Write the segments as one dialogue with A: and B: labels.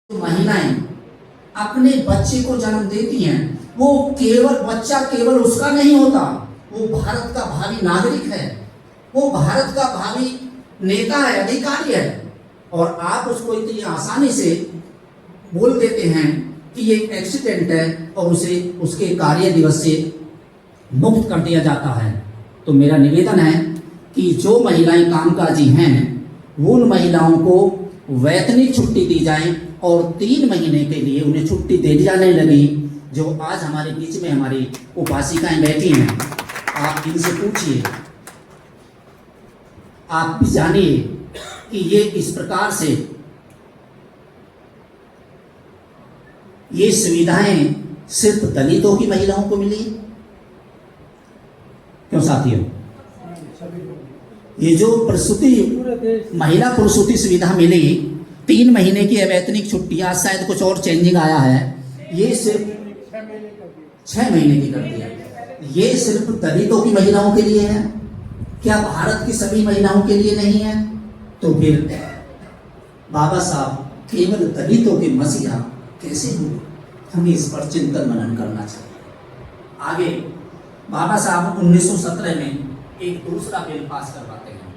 A: महिलाएं अपने बच्चे को जन्म देती हैं, वो बच्चा केवल उसका नहीं होता, वो भारत का भावी नागरिक है, वो भारत का भावी नेता है, अधिकारी है। और आप उसको इतनी आसानी से बोल देते हैं कि ये एक्सीडेंट है और उसे उसके कार्य दिवस से मुक्त कर दिया जाता है। तो मेरा निवेदन है कि जो महिलाएं कामकाजी हैं उन महिलाओं को वैतनिक छुट्टी दी जाए और 3 महीने के लिए उन्हें छुट्टी दे जाने लगी। जो आज हमारे बीच में हमारी उपासिकाएं बैठी हैं, आप इनसे पूछिए, आप भी जानिए कि ये इस प्रकार से ये सुविधाएं सिर्फ दलितों की महिलाओं को मिली। क्यों साथियों? ये जो प्रसूति महिला प्रसूति सुविधा मिली, 3 महीने की अवैतनिक छुट्टी, आज शायद कुछ और चेंजिंग आया है, ये सिर्फ 6 महीने की कर दिया। ये सिर्फ दलितों की महिलाओं के लिए है, क्या भारत की सभी महिलाओं के लिए नहीं है? तो फिर बाबा साहब केवल दलितों के मसीहा कैसे हुए? हमें इस पर चिंतन मनन करना चाहिए। आगे बाबा साहब 1917 में एक दूसरा बिल पास करवाते हैं,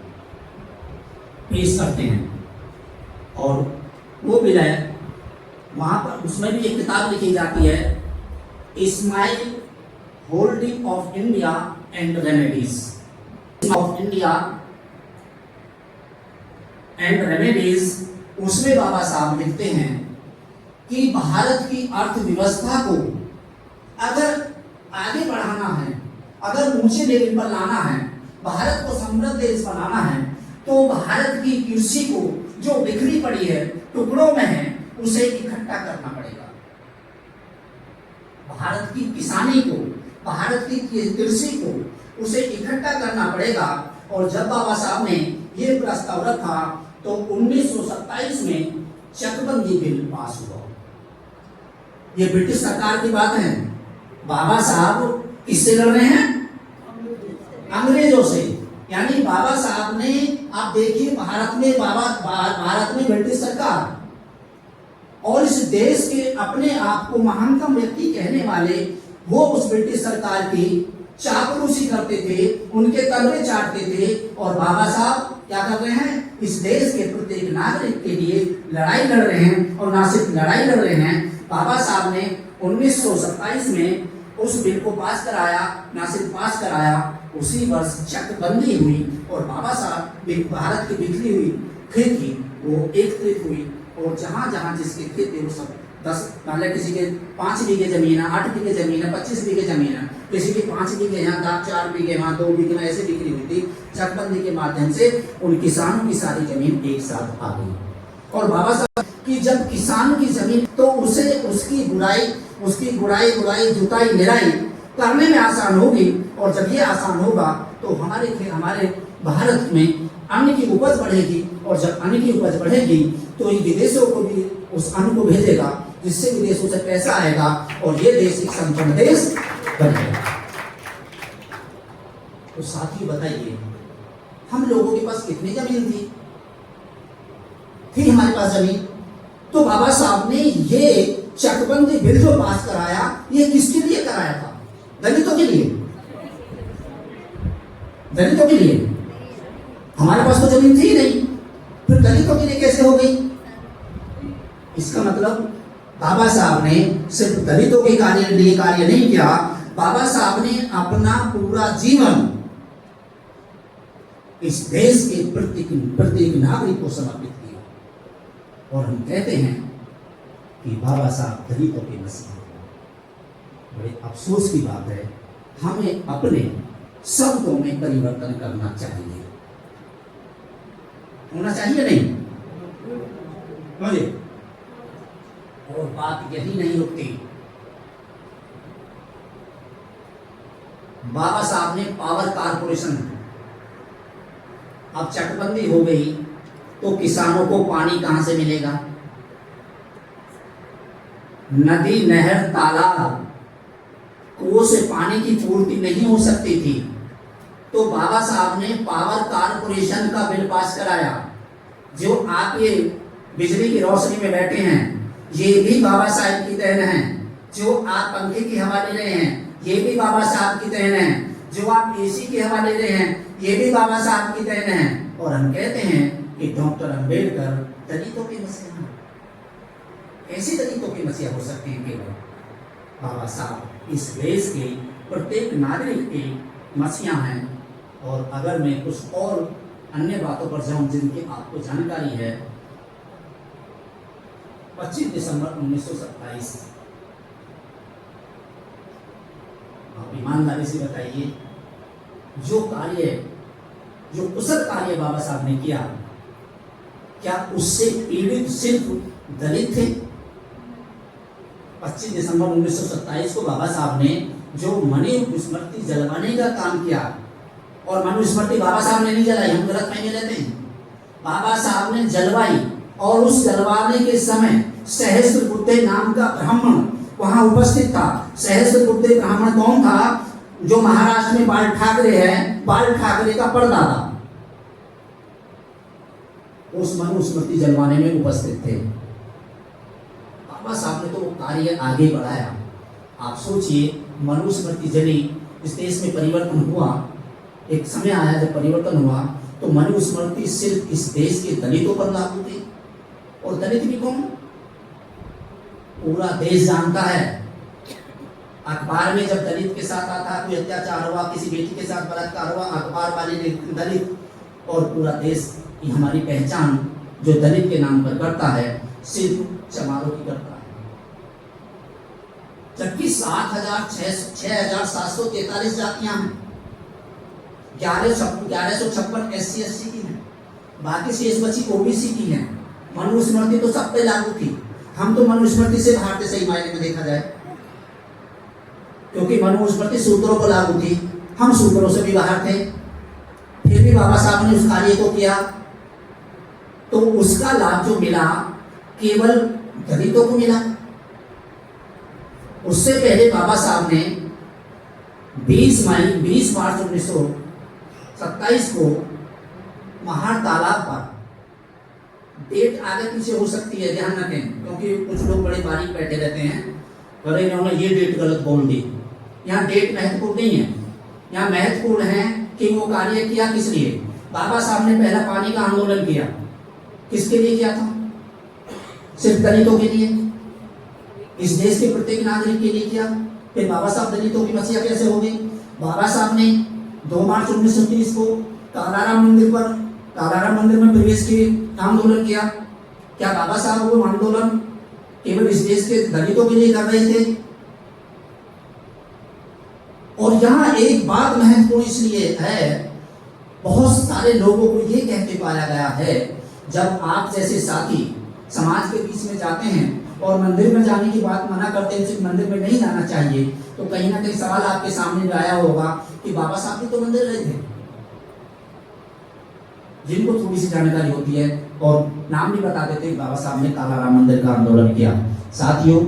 A: पेश करते हैं, और वो बिल है, वहां पर उसमें भी एक किताब लिखी जाती है, small holding of India and remedies of India and remedies. उसमें बाबा साहब लिखते हैं कि भारत की अर्थव्यवस्था को अगर आगे बढ़ाना है, अगर ऊंचे लेवल पर लाना है, भारत को समृद्ध देश बनाना है, तो भारत की कृषि को जो बिखरी पड़ी है, टुकड़ों में है, उसे इकट्ठा करना पड़ेगा। भारत की किसानी को, भारत की कृषि को उसे इकट्ठा करना पड़ेगा। और जब बाबा साहब ने ये प्रस्ताव रखा तो 1927 में चकबंदी बिल पास हुआ। ये ब्रिटिश सरकार की बात है। बाबा साहब किससे लड़ रहे हैं? अंग्रेजों से। यानी बाबा साहब ने, आप देखिए, भारत में ब्रिटिश सरकार और इस देश के अपने आप को महानतम व्यक्ति कहने वाले, वो उस ब्रिटिश सरकार की चापलूसी करते थे, उनके तलवे चाटते थे। और बाबा साहब क्या कर रहे हैं? इस देश के प्रत्येक नागरिक के लिए लड़ाई लड़ रहे हैं। और ना सिर्फ लड़ाई लड़ रहे हैं, बाबा साहब ने 1927 में उस बिल को पास कराया। ना सिर्फ पास कराया, उसी वर्ष चकबंदी हुई और बाबा साहब भारत की बिखरी हुई खेती वो एकत्रित हुई। और जहां जहां जिसके खेत थे वो सब 10, मतलब किसी के 5 बीघे जमीन है, 8 बीघे जमीन है, 25 बीघे जमीन है, किसी के 5 बीघे यहाँ, 4 बीघे वहाँ, 2 बीघे में, ऐसे बिक्री हुई थी। चकबंदी के माध्यम से उन किसानों की सारी जमीन एक साथ आ गई। और बाबा साहब की जब किसान की जमीन, तो उसे उसकी गुड़ाई जुताई निराई करने में आसान होगी। और जब ये आसान होगा तो हमारे भारत में अन्न की उपज बढ़ेगी। और जब अन्न की उपज बढ़ेगी तो ये विदेशों को भी उस अन्न को भेजेगा, जिससे विदेशों से पैसा आएगा और ये देश एक संपन्न देश बनेगा। तो साथी बताइए, हम लोगों के पास कितनी जमीन थी हमारे पास जमीन? तो बाबा साहब ने ये चकबंदी बिल जो पास कराया, ये किसके लिए कराया था? दलितों के लिए। दलितों के लिए। हमारे पास तो जमीन थी नहीं, फिर दलितों के लिए कैसे हो गई? इसका मतलब बाबा साहब ने सिर्फ दलितों के लिए कार्य नहीं किया, बाबा साहब ने अपना पूरा जीवन इस देश के प्रत्येक नागरिक को समर्पित किया। और हम कहते हैं कि बाबा साहब दलितों के मसीहा। बड़े अफसोस की बात है, हमें अपने शब्दों में परिवर्तन करना चाहिए। होना चाहिए नहीं? मुझे और बात यही नहीं रुकती। बाबा साहब ने पावर कारपोरेशन, अब चकबंदी हो गई तो किसानों को पानी कहां से मिलेगा? नदी, नहर, तालाब, कुओं से पानी की पूर्ति नहीं हो सकती थी। तो बाबा साहब ने पावर कारपोरेशन का बिल पास कराया। जो आप ये बिजली की रोशनी में बैठे हैं, ये भी बाबा साहेब की देन है। जो आप पंखे की हवा ले रहे हैं, ये भी बाबा साहब की देन है। जो आप एसी की हवा ले रहे हैं, ये भी बाबा साहब की देन है। और हम कहते हैं कि डॉक्टर अंबेडकर दलितों के मसीहा हैं। कैसे दलितों के मसीहा हो सकते हैं? केवल बाबा साहब इस देश के प्रत्येक नागरिक के मसीहा हैं। और अगर मैं कुछ और अन्य बातों पर जाऊं जिनकी आपको जानकारी है, 25 दिसंबर 1927, आप ईमानदारी से बताइए, जो कुशल कार्य बाबा साहब ने किया, क्या उससे पीड़ित सिर्फ दलित थे? 25 दिसंबर 1927 को बाबा साहब ने जो मनुस्मृति जलवाने का काम किया, और मनुस्मृति बाबा साहब ने नहीं जलाई, हम गलत फहमी रहते हैं। बाबा साहब ने जलवाई, और उस जलवाने के समय सहस्त्रबुद्धे नाम का ब्राह्मण वहां उपस्थित था। सहस्त्रबुद्धे ब्राह्मण कौन था? जो महाराष्ट्र में बाल ठाकरे है, बाल ठाकरे का परदादा उस मनुस्मृति जलवाने में उपस्थित थे। बाबा साहब ने तो वो कार्य आगे बढ़ाया। आप सोचिए, मनुस्मृति जली, इस देश में परिवर्तन हुआ। एक समय आया जब परिवर्तन हुआ तो मनुस्मृति सिर्फ इस देश के दलितों पर लागू थी। और दलित भी कौन? पूरा देश जानता है। अखबार में जब दलित के साथ आता, कोई अत्याचार हुआ, किसी बेटी के साथ बलात्कार हुआ, अखबार वाले ने दलित, और पूरा देश की हमारी पहचान जो दलित के नाम पर करता है, सिर्फ चमारों की करता है। जबकि 6743 जातियां हैं, 1156 SC ST की हैं, बाकी शेष बची OBC की हैं। मनुस्मृति तो सब पे लागू थी। हम तो मनुस्मृति से बाहर थे, सही मायने में देखा जाए, क्योंकि मनुस्मृति सूत्रों पर लागू थी, हम सूत्रों से भी बाहर थे। फिर भी बाबा साहब ने उस कार्य को किया, तो उसका लाभ जो मिला केवल दलितों को मिला। उससे पहले बाबा साहब ने 20 मार्च 1927 को महार तालाब पर, डेट आगे पीछे हो सकती है, ध्यान रखें, क्योंकि कुछ लोग बड़े बारीक बैठे रहते हैं, अरे इन्होंने ये डेट गलत बोल दी। यहाँ डेट महत्वपूर्ण नहीं है, यहाँ महत्वपूर्ण है कि वो कार्य किया किस लिए। बाबा साहब ने पहला पानी का आंदोलन किया, किसके लिए किया था? सिर्फ दलितों के लिए, इस देश के प्रत्येक नागरिक के लिए किया। फिर बाबा साहब दलितों की मसीहा कैसे हो गई? बाबा साहब ने 2 मार्च 1930 को कालाराम मंदिर में प्रवेश के आंदोलन किया। क्या बाबा साहब वो आंदोलन केवल इस देश के दलितों के लिए कर रहे थे? और यहाँ एक बात महत्वपूर्ण इसलिए है, बहुत सारे लोगों को ये कहते पाया गया है, जब आप जैसे साथी समाज के बीच में जाते हैं और मंदिर में जाने की बात मना करते हैं, सिर्फ मंदिर में नहीं जाना चाहिए, तो कहीं ना कहीं सवाल आपके सामने आया होगा कि बाबा साहब भी तो मंदिर गए थे। जिनको थोड़ी सी जानकारी होती है और नाम भी बता देते हैं, बाबा साहब ने कालाराम मंदिर का आंदोलन किया। साथियों,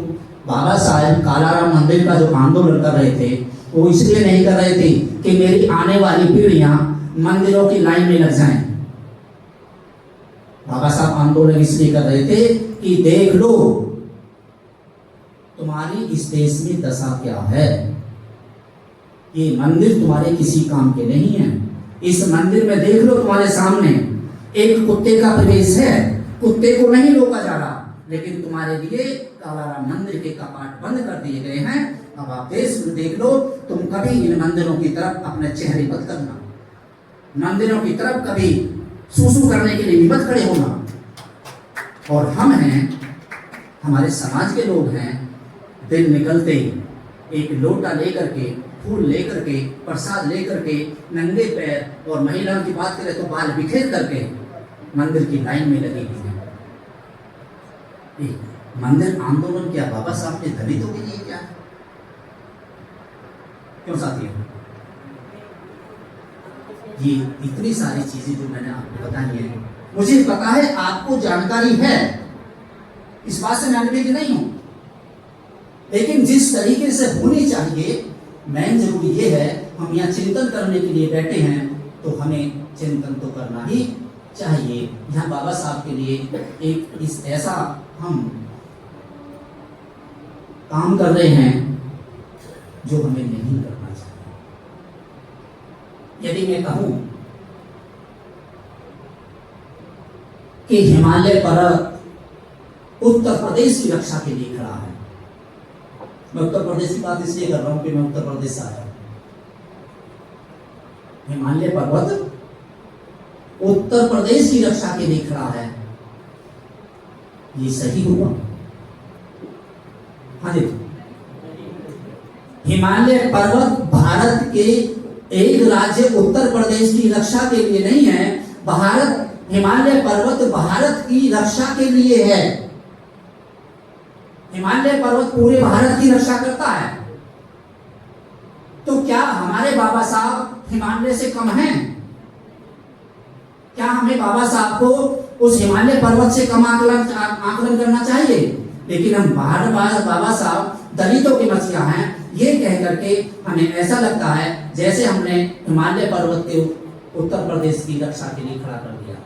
A: बाबा साहब कालाराम मंदिर का जो आंदोलन कर रहे थे, वो इसलिए नहीं कर रहे थे कि मेरी आने वाली पीढ़ियां मंदिरों की लाइन में लग जाएं। बाबा साहब आंदोलन इसलिए कर रहे थे कि देख लो तुम्हारी इस देश में दशा क्या है, ये मंदिर तुम्हारे किसी काम के नहीं है। इस मंदिर में देख लो तुम्हारे सामने एक कुत्ते का प्रवेश है, कुत्ते को नहीं रोका जा रहा, लेकिन तुम्हारे लिए कालाराम मंदिर के कपाट बंद कर दिए गए हैं। अब आप देख लो, तुम कभी इन मंदिरों की तरफ अपने चेहरे मत करना, मंदिरों की तरफ कभी सूसू करने के लिए मत खड़े होना। और हम हैं, हमारे समाज के लोग हैं, दिन निकलते एक लोटा लेकर के, फूल लेकर के, प्रसाद लेकर के, नंगे पैर, और महिलाओं की बात करें तो बाल बिखेर करके मंदिर की लाइन में लगी हुई है। मंदिर आंदोलन क्या बाबा साहब ने दलितों के लिए क्या? क्यों साथियों? ये इतनी सारी चीजें जो मैंने आपको बताई है, मुझे पता है आपको जानकारी है, इस बात से मैं अनभिज्ञ नहीं हूं, लेकिन जिस तरीके से होनी चाहिए, मेन जरूरी ये है, हम यहाँ चिंतन करने के लिए बैठे हैं तो हमें चिंतन तो करना ही चाहिए। यहाँ बाबा साहब के लिए एक इस ऐसा हम काम कर रहे हैं जो हमें नहीं करना चाहिए। यदि मैं कहूं कि हिमालय पर्वत उत्तर प्रदेश की रक्षा के लिए खड़ा है, मैं उत्तर प्रदेश की बात इसलिए कर रहा हूं कि मैं उत्तर प्रदेश से आया हूं। हिमालय पर्वत उत्तर प्रदेश की रक्षा के लिए खड़ा है, ये सही हुआ? हाँ जी, हिमालय पर्वत भारत के एक राज्य उत्तर प्रदेश की रक्षा के लिए नहीं है। हिमालय पर्वत भारत की रक्षा के लिए है। हिमालय पर्वत पूरे भारत की रक्षा करता है। तो क्या हमारे बाबा साहब हिमालय से कम हैं? क्या हमें बाबा साहब को उस हिमालय पर्वत से कम आकलन करना चाहिए? लेकिन हम बार बार बाबा साहब दलितों के मसीहा हैं ये कह करके हमें ऐसा लगता है जैसे हमने हिमालय पर्वत के उत्तर प्रदेश की रक्षा के लिए खड़ा कर दिया।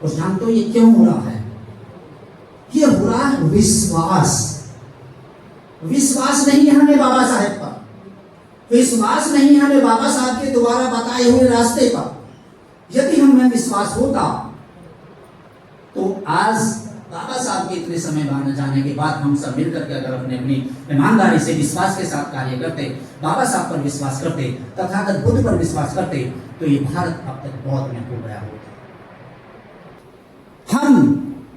A: और जानते हो ये क्यों हो रहा है? ये हो रहा है विश्वास नहीं है हमें बाबा साहब पर, विश्वास नहीं है हमें बाबा साहब के द्वारा बताए हुए रास्ते पर। यदि हमें विश्वास होता तो आज बाबा साहब के इतने समय बाद जाने के बाद हम सब मिलकर के अगर अपने अपनी ईमानदारी से विश्वास के साथ कार्य करते, बाबा साहब पर विश्वास करते, तथागत बुद्ध पर विश्वास करते, तो ये भारत अब तक बहुत में हो गया होता। हम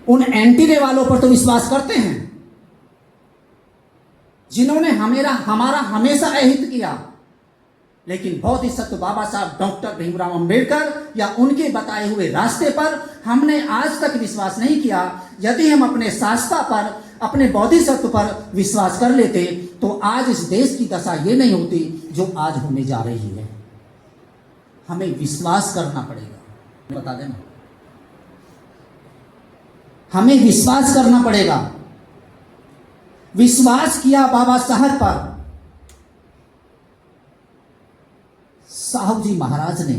A: उन एंटीरे वालों पर तो विश्वास करते हैं जिन्होंने हमारा हमेशा अहित किया, लेकिन बहुत ही सत्य बाबा साहब डॉक्टर भीमराव अंबेडकर या उनके बताए हुए रास्ते पर हमने आज तक विश्वास नहीं किया। यदि हम अपने शास्त्रा पर, अपने बोधिसत्व पर विश्वास कर लेते तो आज इस देश की दशा ये नहीं होती जो आज होने जा रही है। हमें विश्वास करना पड़ेगा, बता देना, हमें विश्वास करना पड़ेगा। विश्वास किया बाबा साहब पर। साहू जी महाराज ने,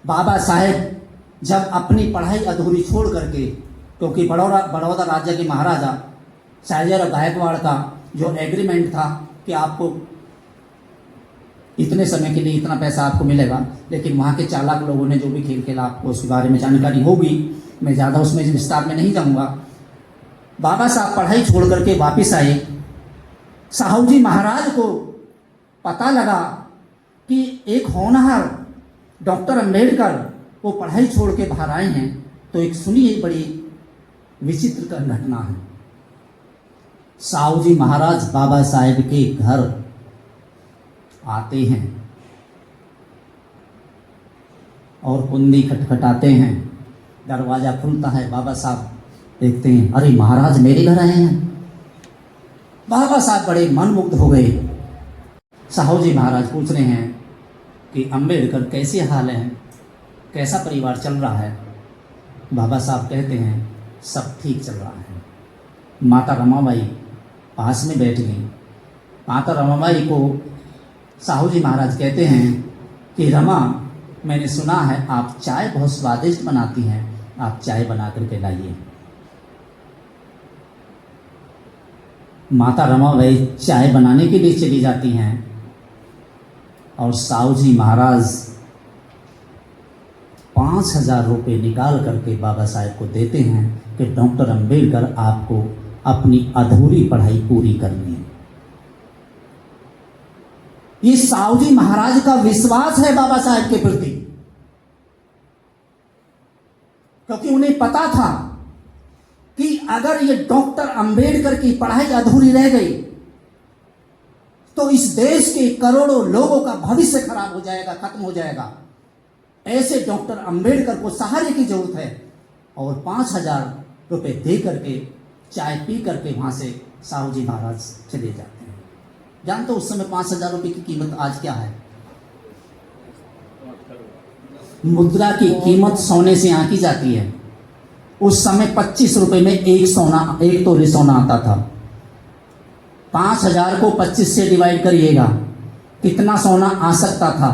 A: बाबा साहेब जब अपनी पढ़ाई अधूरी छोड़ करके, क्योंकि बड़ौदा राज्य के महाराजा शाहजहां गायकवाड़ का जो एग्रीमेंट था कि आपको इतने समय के लिए इतना पैसा आपको मिलेगा, लेकिन वहाँ के चालाक लोगों ने जो भी खेल खेला, आपको उसके बारे में जानकारी होगी, मैं ज़्यादा उसमें विस्तार में नहीं जाऊँगा। बाबा साहब पढ़ाई छोड़ करके वापस आए। साहू जी महाराज को पता लगा कि एक होनहार डॉक्टर अंबेडकर वो पढ़ाई छोड़ के बाहर आए हैं, तो एक सुनिए बड़ी विचित्र घटना है। साहू जी महाराज बाबा साहेब के घर आते हैं और कुंडी खटखटाते हैं। दरवाजा खुलता है, बाबा साहब देखते हैं, अरे महाराज मेरे घर आए हैं। बाबा साहब बड़े मनमुग्ध हो गए। साहू जी महाराज पूछ रहे हैं कि अंबेडकर कैसे हाल है, कैसा परिवार चल रहा है? बाबा साहब कहते हैं सब ठीक चल रहा है। माता रमाबाई पास में बैठ गई। माता रमाबाई को साहू जी महाराज कहते हैं कि रमा, मैंने सुना है आप चाय बहुत स्वादिष्ट बनाती हैं, आप चाय बना करके लाइए। माता रमाबाई चाय बनाने के लिए चली जाती हैं और साहू जी महाराज 5,000 रुपये निकाल करके बाबा साहेब को देते हैं कि डॉक्टर अंबेडकर आपको अपनी अधूरी पढ़ाई पूरी करनी है। ये साहू जी महाराज का विश्वास है बाबा साहेब के प्रति, क्योंकि उन्हें पता था कि अगर ये डॉक्टर अंबेडकर की पढ़ाई अधूरी रह गई तो इस देश के करोड़ों लोगों का भविष्य खराब हो जाएगा, खत्म हो जाएगा। ऐसे डॉक्टर अंबेडकर को सहारे की जरूरत है। और 5,000 रुपये दे करके चाय पी करके वहां से साहू जी महाराज चले जाते हैं। जानते हो उस समय 5,000 रुपये की कीमत आज क्या है? मुद्रा की कीमत सोने से आंकी जाती है। उस समय 25 रुपये में एक तोले सोना आता था। 5,000 को 25 से डिवाइड करिएगा, कितना सोना आ सकता था?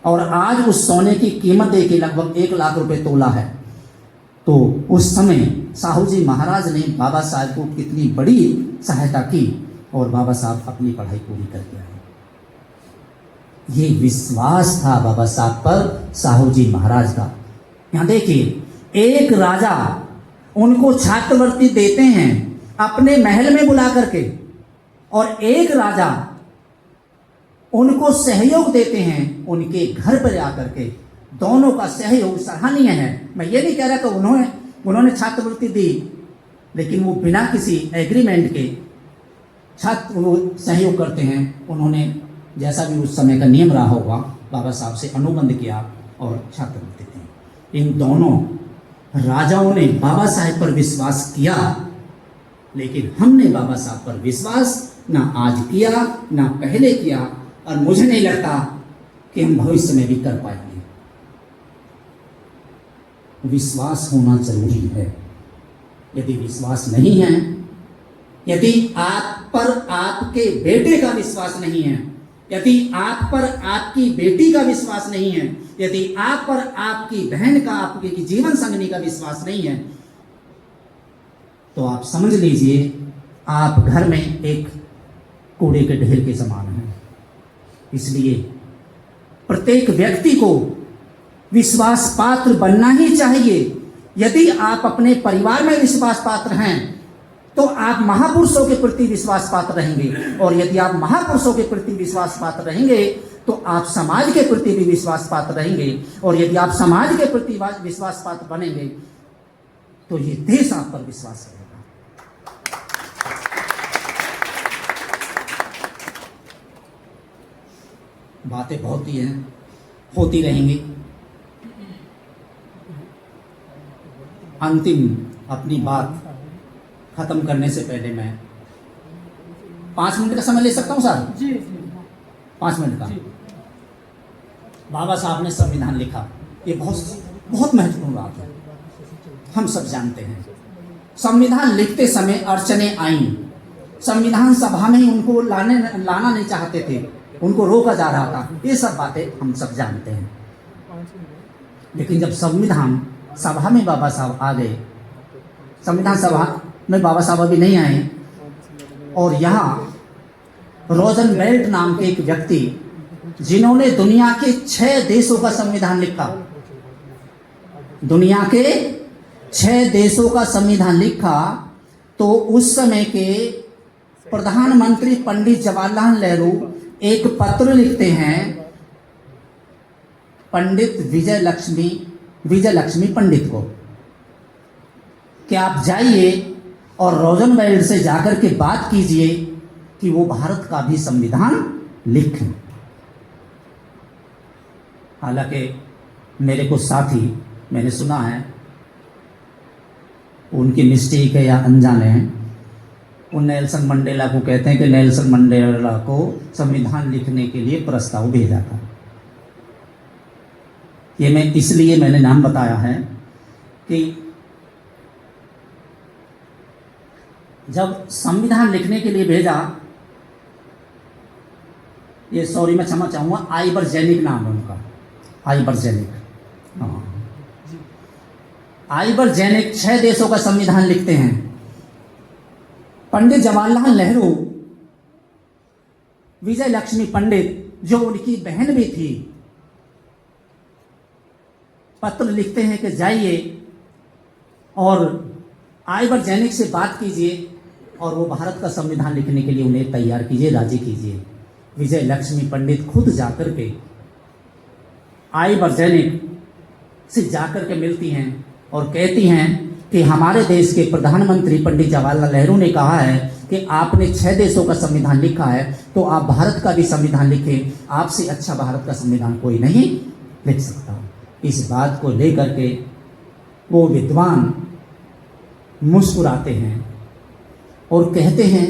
A: और आज उस सोने की कीमत देखिए लगभग 1 लाख रुपए तोला है। तो उस समय साहू जी महाराज ने बाबा साहब को कितनी बड़ी सहायता की और बाबा साहब अपनी पढ़ाई पूरी करके आए। ये विश्वास था बाबा साहब पर साहू जी महाराज का। यहाँ देखिए, एक राजा उनको छात्रवृत्ति देते हैं अपने महल में बुला करके, और एक राजा उनको सहयोग देते हैं उनके घर पर आकर के। दोनों का सहयोग सराहनीय है। मैं ये नहीं कह रहा कि उन्होंने छात्रवृत्ति दी, लेकिन वो बिना किसी एग्रीमेंट के छात्र वो सहयोग करते हैं। उन्होंने जैसा भी उस समय का नियम रहा होगा बाबा साहब से अनुबंध किया और छात्रवृत्ति दी। इन दोनों राजाओं ने बाबा साहब पर विश्वास किया, लेकिन हमने बाबा साहब पर विश्वास ना आज किया ना पहले किया, और मुझे नहीं लगता कि हम भविष्य में भी कर पाएंगे। विश्वास होना जरूरी है। यदि विश्वास नहीं है, यदि आप पर आपके बेटे का विश्वास नहीं है, यदि आप पर आपकी बेटी का विश्वास नहीं है, यदि आप पर आपकी बहन का, आपकी जीवन संगनी का विश्वास नहीं है, तो आप समझ लीजिए आप घर में एक कूड़े के ढेर के समान हैं। इसलिए प्रत्येक व्यक्ति को विश्वास पात्र बनना ही चाहिए। यदि आप अपने परिवार में विश्वास पात्र हैं तो आप महापुरुषों के प्रति विश्वास पात्र रहेंगे, और यदि आप महापुरुषों के प्रति विश्वास पात्र रहेंगे तो आप समाज के प्रति भी विश्वास पात्र रहेंगे, और यदि आप समाज के प्रति विश्वास पात्र बनेंगे तो ये देश आप पर विश्वास करेगा। बातें बहुत ही हैं, होती रहेंगी। अंतिम अपनी बात खत्म करने से पहले मैं 5 मिनट का समय ले सकता हूं सर? जी 5 मिनट का। बाबा साहब ने संविधान लिखा, ये बहुत महत्वपूर्ण बात है। हम सब जानते हैं संविधान लिखते समय अड़चने आईं। संविधान सभा में उनको लाना नहीं चाहते थे, उनको रोका जा रहा था। ये सब बातें हम सब जानते हैं। लेकिन जब संविधान सभा में बाबा साहब आ गए, संविधान सभा में बाबा साहब अभी नहीं आए, और यहाँ रोजनवेल्ट नाम के एक व्यक्ति जिन्होंने दुनिया के 6 देशों का संविधान लिखा, दुनिया के 6 देशों का संविधान लिखा, तो उस समय के प्रधानमंत्री पंडित जवाहरलाल नेहरू एक पत्र लिखते हैं पंडित विजय लक्ष्मी पंडित को कि आप जाइए और रोजनवेल्ट से जाकर के बात कीजिए कि वो भारत का भी संविधान लिखें। हालांकि मेरे कुछ साथी, मैंने सुना है, उनकी मिस्टेक है या अनजाने हैं, वो नेल्सन मंडेला को कहते हैं कि नेल्सन मंडेला को संविधान लिखने के लिए प्रस्ताव भेजा था। ये मैं इसलिए मैंने नाम बताया है कि जब संविधान लिखने के लिए भेजा, ये सॉरी मैं क्षमा चाहूंगा, आइबरजेनिक नाम है उनका, आइबरजेनिक। आइबरजेनिक 6 देशों का संविधान लिखते हैं। पंडित जवाहरलाल नेहरू विजय लक्ष्मी पंडित, जो उनकी बहन भी थी, पत्र लिखते हैं कि जाइए और आइबरजेनिक से बात कीजिए और वो भारत का संविधान लिखने के लिए उन्हें तैयार कीजिए, राजी कीजिए। विजय लक्ष्मी पंडित खुद जाकर के आइबरजेनिक से जाकर के मिलती हैं और कहती हैं कि हमारे देश के प्रधानमंत्री पंडित जवाहरलाल नेहरू ने कहा है कि आपने 6 देशों का संविधान लिखा है, तो आप भारत का भी संविधान लिखें। आपसे अच्छा भारत का संविधान कोई नहीं लिख सकता। इस बात को लेकर के वो विद्वान मुस्कुराते हैं और कहते हैं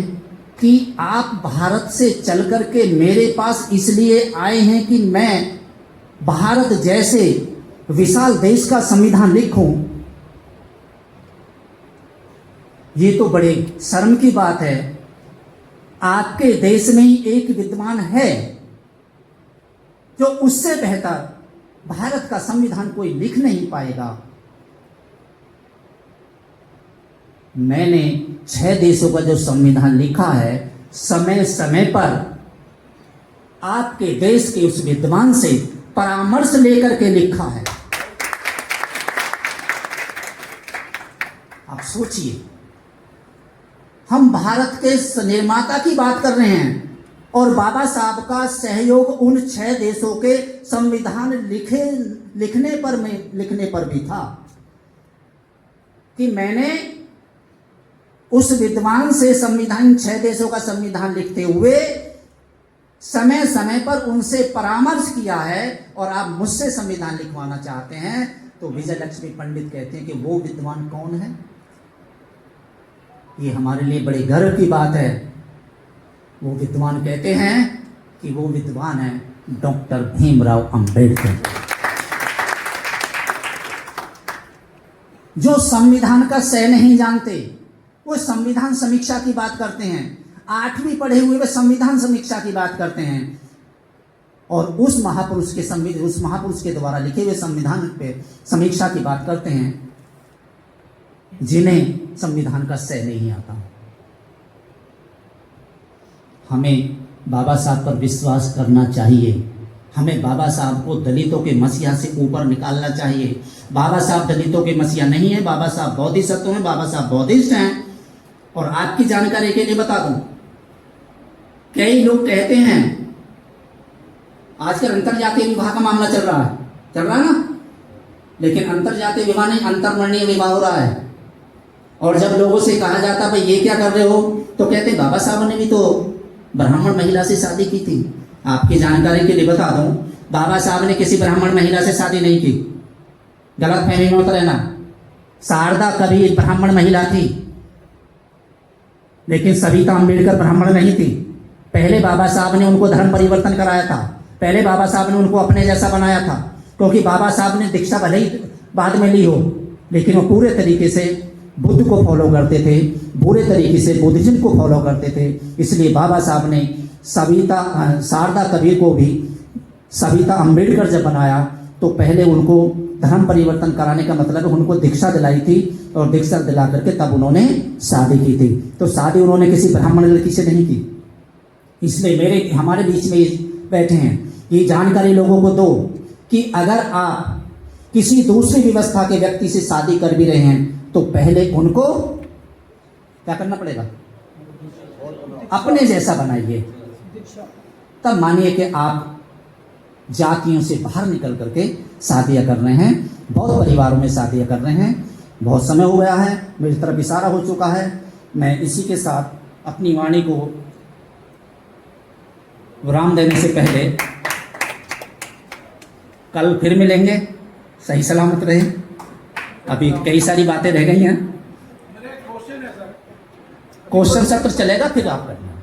A: कि आप भारत से चल करके मेरे पास इसलिए आए हैं कि मैं भारत जैसे विशाल देश का संविधान लिखूं। ये तो बड़े शर्म की बात है। आपके देश में ही एक विद्वान है जो उससे बेहतर भारत का संविधान कोई लिख नहीं पाएगा। मैंने 6 देशों का जो संविधान लिखा है, समय समय पर आपके देश के उस विद्वान से परामर्श लेकर के लिखा है। आप सोचिए, हम भारत के निर्माता की बात कर रहे हैं और बाबा साहब का सहयोग उन 6 देशों के संविधान लिखने पर भी था कि मैंने उस विद्वान से संविधान 6 देशों का संविधान लिखते हुए समय समय पर उनसे परामर्श किया है। और आप मुझसे संविधान लिखवाना चाहते हैं तो विजय लक्ष्मी पंडित कहते हैं कि वो विद्वान कौन है। ये हमारे लिए बड़े गर्व की बात है। वो विद्वान कहते हैं कि वो विद्वान है डॉक्टर भीमराव अंबेडकर, जो संविधान का सह नहीं जानते। वो संविधान समीक्षा की बात करते हैं, 8वीं पढ़े हुए वे संविधान समीक्षा की बात करते हैं और उस महापुरुष के द्वारा लिखे हुए संविधान पे समीक्षा की बात करते हैं, जिन्हें संविधान का सह नहीं आता। हमें बाबा साहब पर विश्वास करना चाहिए। हमें बाबा साहब को दलितों के मसीहा से ऊपर निकालना चाहिए। बाबा साहब दलितों के मसीहा नहीं है, बाबा साहब बौद्धिसत्व हैं, बाबा साहब बौद्धिस्ट हैं। और आपकी जानकारी के लिए बता दूं, कई लोग कहते हैं, आजकल अंतरजातीय विवाह का मामला चल रहा है ना, लेकिन अंतरजातीय विवाह नहीं, अंतर्वर्णीय विवाह हो रहा है। और जब लोगों से कहा जाता भाई ये क्या कर रहे हो, तो कहते हैं बाबा साहब ने भी तो ब्राह्मण महिला से शादी की थी। आपकी जानकारी के लिए बता दूं, बाबा साहब ने किसी ब्राह्मण महिला से शादी नहीं की, गलत फहमी में मत रहना। शारदा कभी ब्राह्मण महिला थी, लेकिन सविता अम्बेडकर ब्राह्मण नहीं थी। पहले बाबा साहब ने उनको धर्म परिवर्तन कराया था, पहले बाबा साहब ने उनको अपने जैसा बनाया था, क्योंकि बाबा साहब ने दीक्षा भले ही बाद में ली हो, लेकिन वो पूरे तरीके से बुद्ध को फॉलो करते थे, पूरे तरीके से बुद्धिज्म को फॉलो करते थे। इसलिए बाबा साहब ने शारदा कबीर को भी सविता अम्बेडकर जब बनाया तो पहले उनको धर्म परिवर्तन कराने का मतलब उनको दीक्षा दिलाई थी, और दीक्षा दिला करके तब उन्होंने शादी की थी। तो शादी उन्होंने किसी ब्राह्मण लड़की से नहीं की। इसलिए हमारे बीच में बैठे हैं, ये जानकारी लोगों को दो कि अगर आप किसी दूसरी व्यवस्था के व्यक्ति से शादी कर भी रहे हैं तो पहले उनको क्या करना पड़ेगा, अपने जैसा बनाइए। तब मानिए कि आप जातियों से बाहर निकल करके शादियां कर रहे हैं। बहुत परिवारों में शादियां कर रहे हैं। बहुत समय हो गया है, मेरी तरफ इशारा हो चुका है। मैं इसी के साथ अपनी वाणी को विराम देने से पहले कल फिर मिलेंगे। सही सलामत रहे। अभी कई सारी बातें रह गई हैं। क्वेश्चन सत्र चलेगा, फिर आप करना।